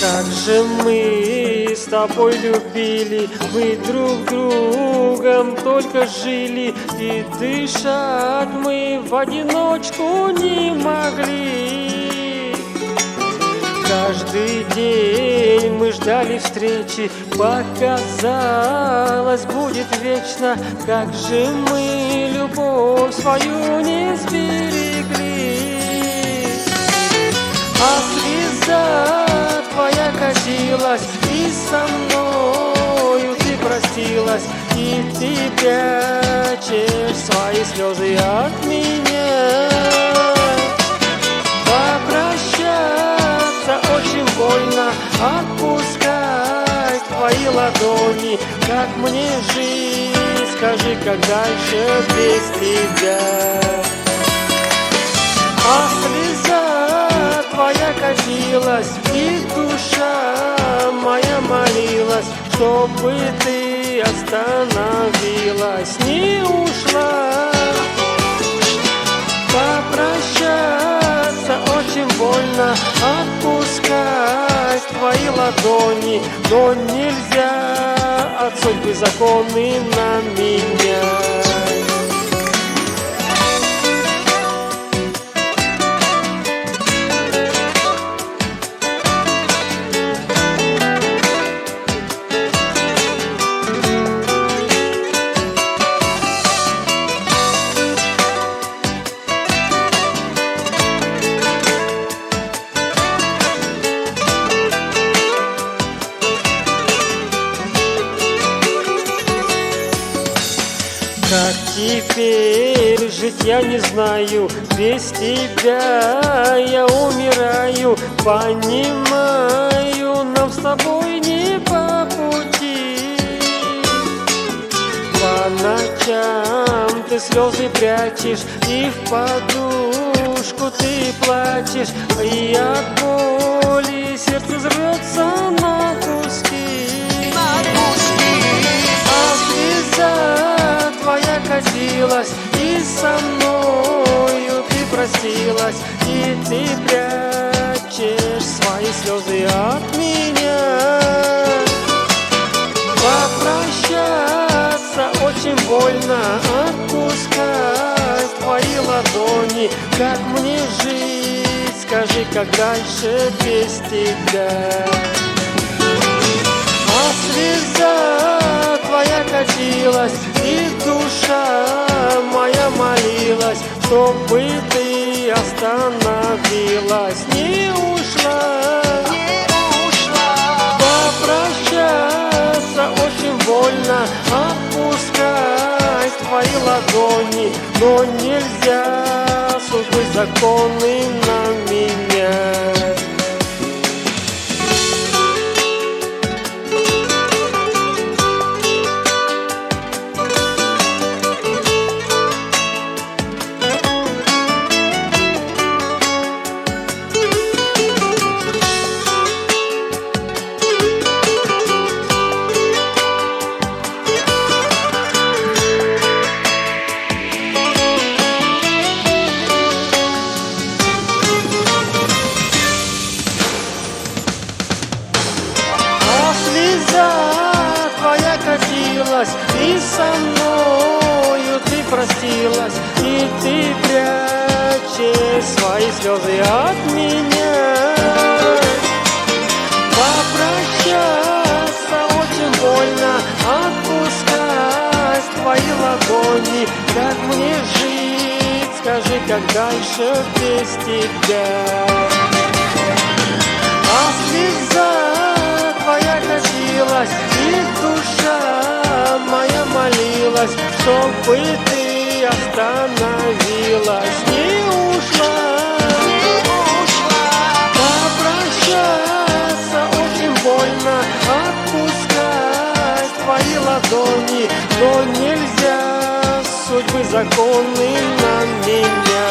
Как же мы с тобой любили, мы друг другом только жили, и дышать мы в одиночку не могли. Каждый день мы ждали встречи, показалось, будет вечно. Как же мы любовь свою не сберегли. А слеза твоя катилась, и со мною ты простилась, и ты прячешь свои слезы от меня. Попрощаться очень больно, отпускать твои ладони. Как мне жить, скажи, как дальше без тебя? А слеза твоя катилась, и душа моя молилась, чтобы ты остановилась, не ушла. Попрощаться очень больно, отпускать твои ладони, но нельзя от судьбы законы на меня. Как теперь жить я не знаю, без тебя я умираю. Понимаю, нам с тобой не по пути. По ночам ты слезы прячешь, и в подушку ты плачешь, и от боли сердце рвется на куски. А слеза твоя катилась, и со мною ты простилась, и ты прячешь свои слезы от меня. Попрощаться очень больно, отпускать твои ладони. Как мне жить, скажи, как дальше без тебя? А слеза твоя катилась, и душа моя молилась, чтобы ты остановилась, не ушла. Попрощаться очень больно, отпускать твои ладони, но нельзя судьбы законы на меня. И со мною ты простилась, и ты прячешь свои слезы от меня. Попрощаться очень больно, отпускать твои ладони. Как мне жить, скажи, как дальше без тебя? А слеза твоя катилась, и душа моя молилась, чтобы ты остановилась, не ушла. Попрощаться очень больно, отпускать твои ладони, но нельзя судьбы законы на меня.